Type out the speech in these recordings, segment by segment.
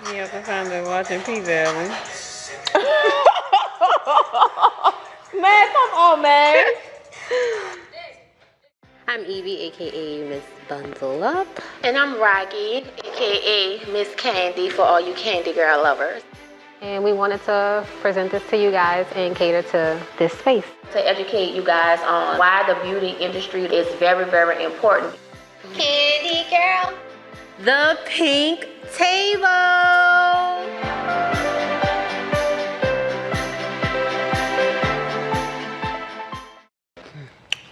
Yeah, I found it watching P-Valley. Man, come on, man. I'm Evie, aka Miss Bundle Up. And I'm Rockie, aka Miss Candy for all you candy girl lovers. And we wanted to present this to you guys and cater to this space. To educate you guys on why the beauty industry is very, very important. Candy girl. The pink table.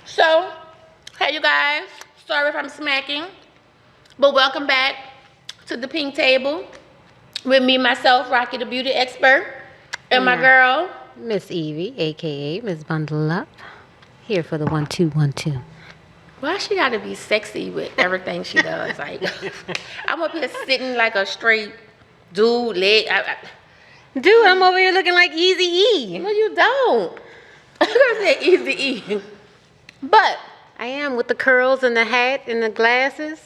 So, hey you guys, sorry if I'm smacking, but welcome back to the pink table with me, myself, Rockie the beauty expert, and my girl, Miss Evie, aka Miss Bundle Up. Here for the 1-2-1-2. Why she gotta be sexy with everything she does? Like, I'm up here sitting like a straight dude, leg. Dude, I'm over here looking like Easy-E. No, you don't. I'm gonna say Easy-E. But I am with the curls and the hat and the glasses.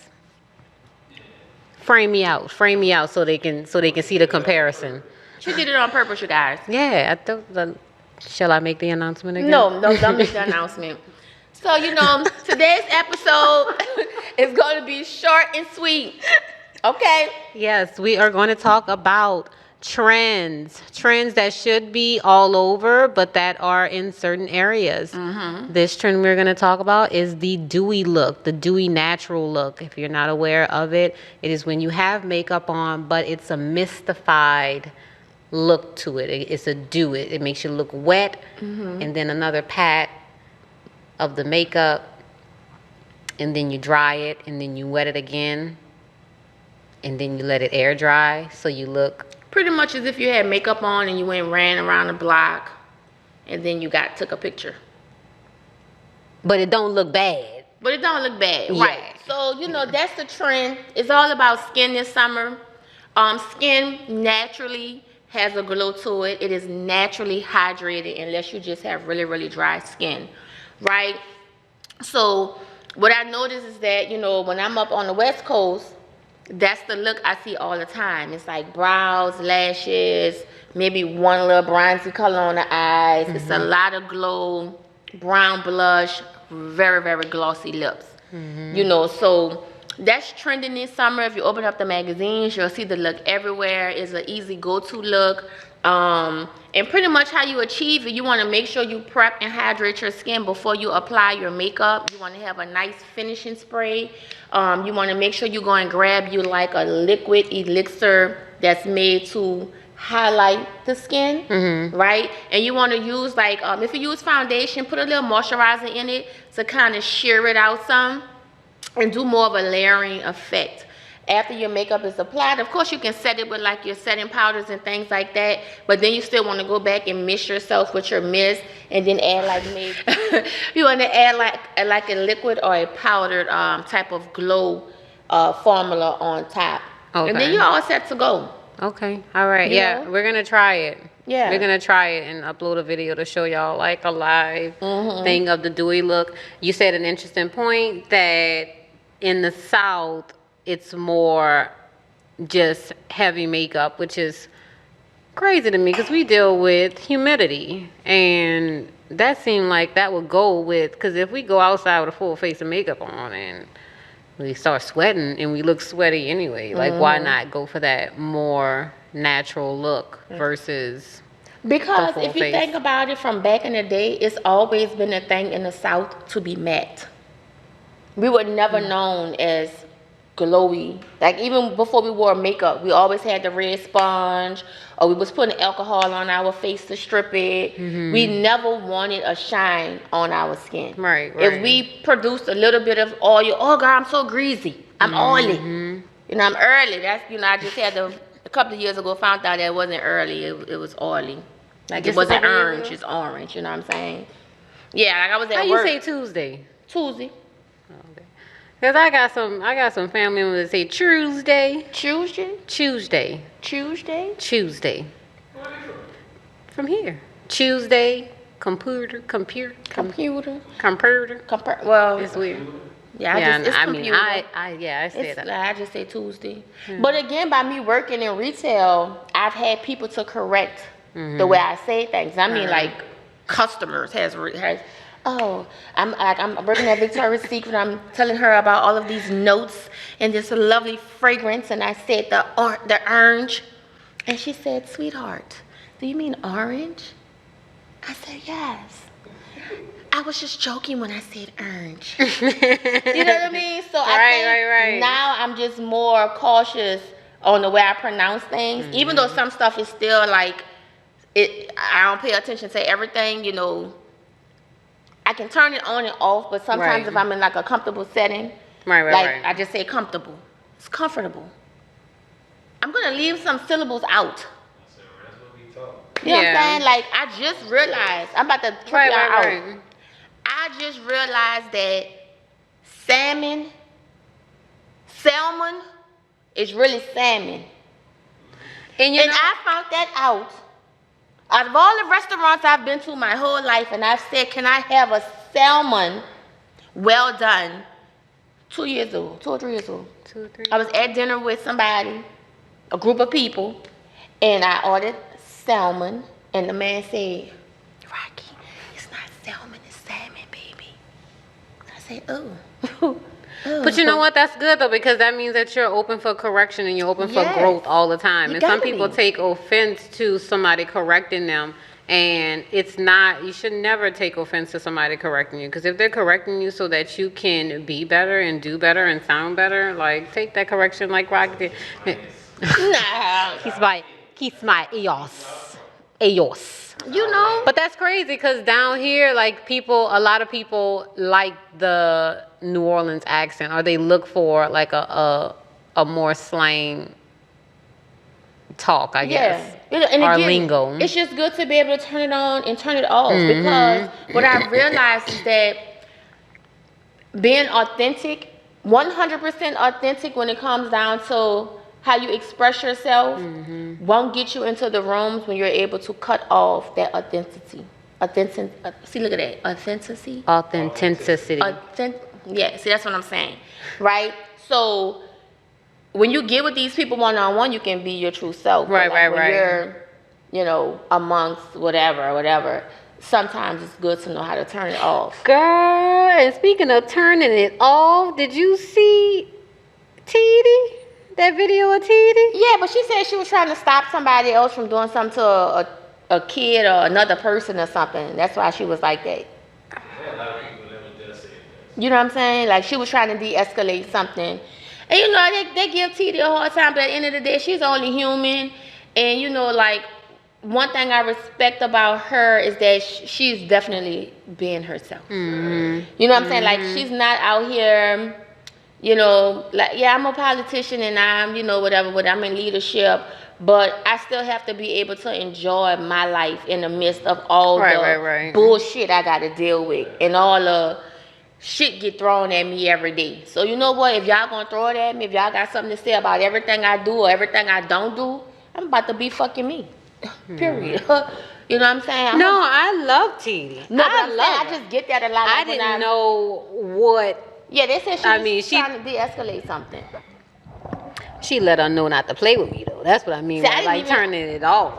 Frame me out so they can see the comparison. she did it on purpose, you guys. Yeah, I thought. Shall I make the announcement again? No, don't make the announcement. So, today's episode is going to be short and sweet. Okay? Yes, we are going to talk about trends that should be all over, but that are in certain areas. Mm-hmm. This trend we're going to talk about is the dewy look, the dewy natural look. If you're not aware of it, it is when you have makeup on, but it's a mystified look to it. It's a dew. It makes you look wet, and then another pat of the makeup, and then you dry it, and then you wet it again, and then you let it air dry, so you look pretty much as if you had makeup on and you went and ran around the block, and then you took a picture. But it don't look bad. But it don't look bad, yeah. Right? So that's the trend. It's all about skin this summer. Skin naturally has a glow to it. It is naturally hydrated unless you just have really, really dry skin, right? So what I notice is that, when I'm up on the West Coast, that's the look I see all the time. It's like brows, lashes, maybe one little bronzy color on the eyes. Mm-hmm. It's a lot of glow, brown blush, very, very glossy lips. Mm-hmm. So that's trending this summer. If you open up the magazines, you'll see the look everywhere. It's an easy go-to look. And pretty much how you achieve it, you want to make sure you prep and hydrate your skin before you apply your makeup. You want to have a nice finishing spray. You want to make sure you go and grab you like a liquid elixir that's made to highlight the skin, right? And you want to use if you use foundation, put a little moisturizer in it to kind of sheer it out some and do more of a layering effect. After your makeup is applied, of course you can set it with like your setting powders and things like that, but then you still want to go back and mist yourself with your mist and then add maybe you want to add like a liquid or a powdered type of glow formula on top. Okay. And then you're all set to go. Okay. All right. Yeah. We're going to try it. Yeah. We're going to try it and upload a video to show y'all like a live thing of the dewy look. You said an interesting point that in the South, it's more just heavy makeup, which is crazy to me because we deal with humidity. And that seemed like that would go with, because if we go outside with a full face of makeup on and we start sweating and we look sweaty anyway, like why not go for that more natural look versus because if you think about it from back in the day, it's always been a thing in the South to be matte. We were never known as glowy. Like even before we wore makeup, we always had the red sponge, or we was putting alcohol on our face to strip it. We never wanted a shine on our skin. Right. If we produced a little bit of oil, oh girl, I'm so greasy, I'm oily. I'm early. That's I just had a couple of years ago found out that it wasn't early. It was oily. Like just it wasn't orange. It's orange. You know what I'm saying? Yeah. Like I was at work. How you say Tuesday? Tuesday. Okay. Cause I got some family members that say Tuesday. Tuesday. Tuesday. Tuesday. Tuesday. From here. Tuesday. Computer. Well, it's weird. Yeah, I say that. I just say Tuesday. But again, by me working in retail, I've had people to correct the way I say things. I mean, like customers has I'm working at Victoria's Secret. I'm telling her about all of these notes and this lovely fragrance, and I said the orange, and she said, "Sweetheart, do you mean orange?" I said, "Yes. I was just joking when I said orange." You know what I mean? So I think now I'm just more cautious on the way I pronounce things, even though some stuff is still like it. I don't pay attention to everything. You know, I can turn it on and off, but sometimes if I'm in like a comfortable setting, I just say comfortable. It's comfortable. I'm gonna leave some syllables out. You know what I'm saying? Like I just realized I'm about to trip y'all out. I just realized that salmon is really salmon. And I found that out of all the restaurants I've been to my whole life, and I've said, "Can I have a salmon well done?" 2 years old, 2 or 3 years old. 2 or 3. I was at dinner with somebody, a group of people, and I ordered salmon, and the man said, "Rocky, it's not salmon, it's salmon, baby." I said, "Oh." But you know what? That's good though, because that means that you're open for correction and you're open for growth all the time. And some people take offense to somebody correcting them, and it's not. You should never take offense to somebody correcting you, because if they're correcting you so that you can be better and do better and sound better, like take that correction like Rocky did. Nah, He's my EOS. You know. But that's crazy, because down here, like a lot of people like the New Orleans accent, or they look for like a more slang talk, I guess. Yeah. And or again, lingo. It's just good to be able to turn it on and turn it off, because what I realized is that being authentic, 100% authentic when it comes down to how you express yourself, won't get you into the rooms when you're able to cut off that authenticity. See, look at that. Authenticity. Yeah, see, that's what I'm saying. Right? So, when you get with these people one-on-one, you can be your true self. When you're, amongst whatever, sometimes it's good to know how to turn it off. Girl, and speaking of turning it off, did you see TD? That video of TD? Yeah, but she said she was trying to stop somebody else from doing something to a kid or another person or something. That's why she was like that. You know what I'm saying? Like she was trying to de-escalate something. And they give TD a hard time, but at the end of the day, she's only human. And like one thing I respect about her is that she's definitely being herself. You know what I'm saying? Like she's not out here, I'm a politician and I'm, whatever, but I'm in leadership. But I still have to be able to enjoy my life in the midst of all the bullshit I got to deal with, and all the shit get thrown at me every day. So you know what? If y'all gonna throw it at me, if y'all got something to say about everything I do or everything I don't do, I'm about to be fucking me. Period. You know what I'm saying? I love TD. No, I just get that a lot. I didn't know what. Yeah, they said she was trying to de-escalate something. She let her know not to play with me, though. That's what I mean. Turning it off.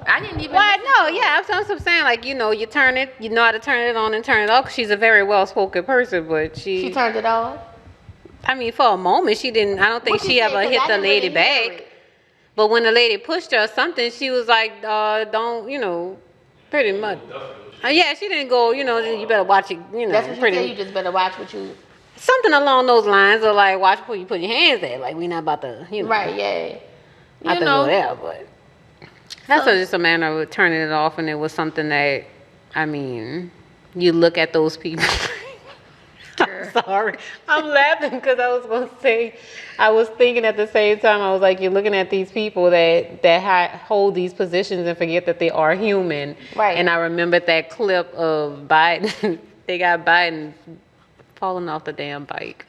I didn't even. Well, no, yeah, that's what I'm saying. Like, you turn it, you know how to turn it on and turn it off. 'Cause she's a very well-spoken person, but she turned it off. I mean, for a moment, she didn't. I don't think she ever hit the lady back. But when the lady pushed her or something, she was like, don't, pretty much. Yeah, she didn't go, you better watch it, That's what she said, you just better watch what you. Something along those lines, or like, watch where you put your hands there. Like, we not about to, Right, yeah. Not to go there, but. That's just a matter of turning it off, and it was something that, you look at those people. I'm sorry. I'm laughing because I was going to say, I was thinking at the same time, I was like, you're looking at these people that hold these positions and forget that they are human. Right. And I remembered that clip of Biden. They got Biden falling off the damn bike.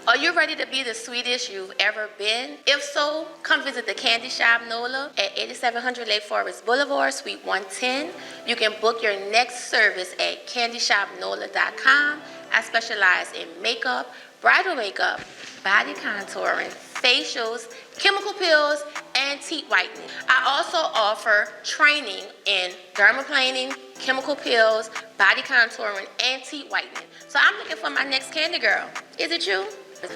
Are you ready to be the sweetest you've ever been? If so, come visit the Candy Shop Nola at 8700 Lake Forest Boulevard, Suite 110. You can book your next service at candyshopnola.com. I specialize in makeup, bridal makeup, body contouring, facials, chemical peels, and teeth whitening. I also offer training in dermaplaning, chemical peels, body contouring, and teeth whitening. So I'm looking for my next candy girl. Is it you?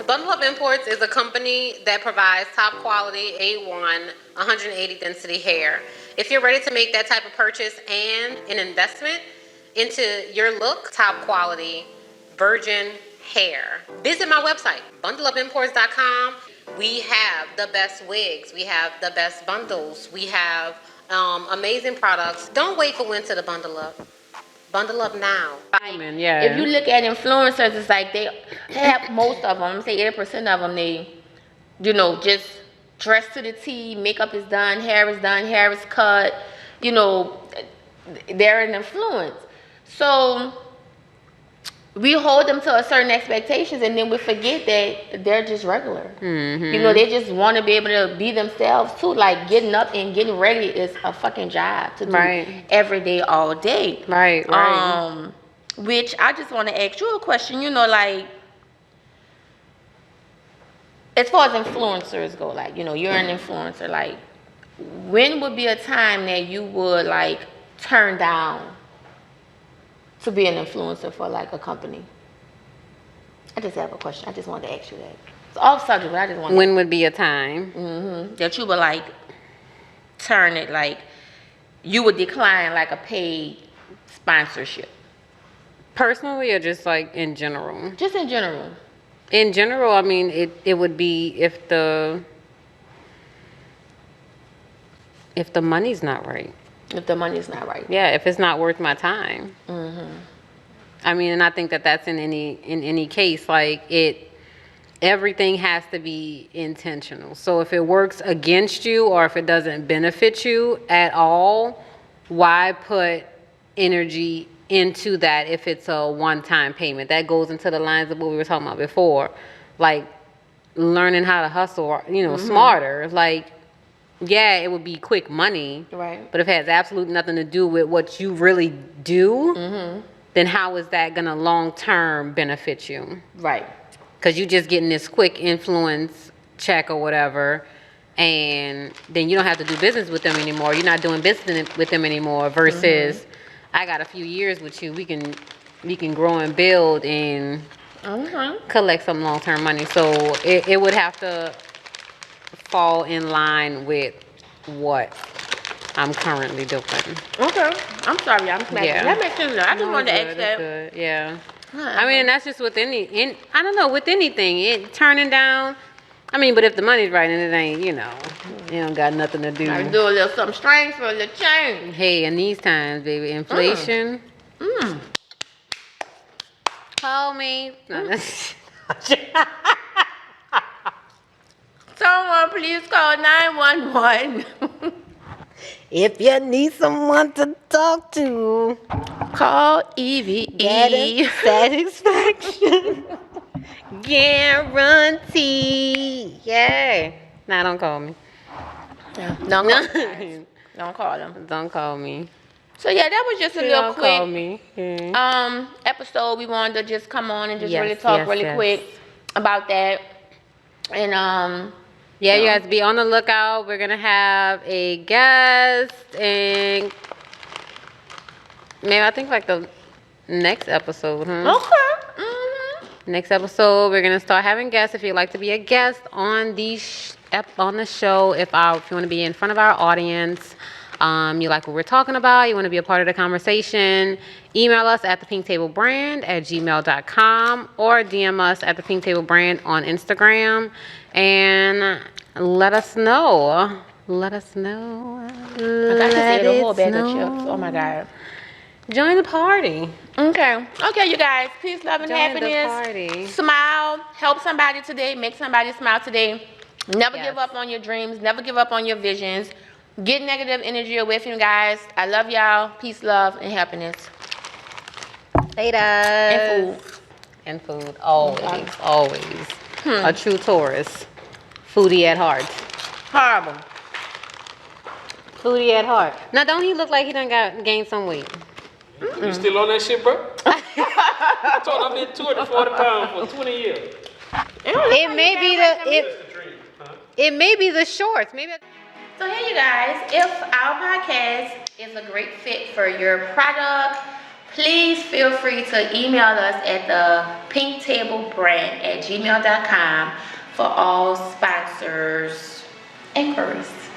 Bundle Up Imports is a company that provides top quality A1 180 density hair. If you're ready to make that type of purchase and an investment into your look, top quality virgin hair, visit my website, bundleupimports.com. We have the best wigs, we have the best bundles, we have amazing products. Don't wait for winter to bundle up. Bundle up now. Yeah. If you look at influencers, it's like they have most of them, I'm say 80% of them, they, you know, just dress to the T, makeup is done, hair is cut, you know, they're an influence. So we hold them to a certain expectations, and then we forget that they're just regular. You know, they just want to be able to be themselves too. Like getting up and getting ready is a fucking job to do every day, all day. Right. Which I just want to ask you a question. You know, like as far as influencers go, like, you know, you're an influencer. Like, when would be a time that you would like turn down to be an influencer for like a company? I just have a question. I just wanted to ask you that. It's off subject, but I just want. When would be a time that you would like turn it, like you would decline like a paid sponsorship? Personally, or just like in general? Just in general. In general, I mean, it would be if the money's not right. If the money's not right. Yeah, if it's not worth my time. I mean, and I think that that's in any case, like everything has to be intentional. So if it works against you or if it doesn't benefit you at all, why put energy into that if it's a one-time payment? That goes into the lines of what we were talking about before, like learning how to hustle, you know, smarter. Like, yeah, it would be quick money, right? But if it has absolutely nothing to do with what you really do, then how is that gonna long-term benefit you? Right. Because you just getting this quick influence check or whatever, and then you don't have to do business with them anymore. You're not doing business with them anymore. Versus, I got a few years with you. We can grow and build and collect some long-term money. So it would have to fall in line with what I'm currently doing. Okay. I'm sorry, I'm smacking. Yeah. That makes sense. I just wanted to ask that. Good. Yeah. I mean, that's just with I don't know, with anything, turning down. I mean, but if the money's right and it ain't, you know, you don't got nothing to do. I do a little something strange for a little change. Hey, in these times, baby, inflation. Call me. No, that's Someone please call 911. if you need someone to talk to, call Evie. Satisfaction. Guarantee. Yeah. Nah, don't call me. Yeah. Don't call them. Don't call them. Don't call me. So yeah, that was just a little quick call me. episode. We wanted to just come on and just really talk quick about that. And yeah, you guys be on the lookout. We're gonna have a guest, and maybe I think like the next episode, Okay. Next episode, we're gonna start having guests. If you'd like to be a guest on the on the show, if you want to be in front of our audience, you like what we're talking about, you want to be a part of the conversation, email us at thepinktablebrand@gmail.com or DM us at thepinktablebrand on Instagram, and let us know. Let us know. I just ate a whole bag of chips. Oh my God. Join the party. Okay, you guys. Peace, love, and happiness. The party. Smile. Help somebody today. Make somebody smile today. Never give up on your dreams. Never give up on your visions. Get negative energy away from you guys. I love y'all. Peace, love, and happiness. Later. And food. Always. Always. A true tourist. Foodie at heart. Horrible. Foodie at heart. Now, don't he look like he done gained some weight? You still on that shit, bro? I told him I've been 240 pounds for 20 years. It may be it may be the shorts. Maybe. So here you guys, if our podcast is a great fit for your product, please feel free to email us at the pinktablebrand@gmail.com for all sponsors inquiries.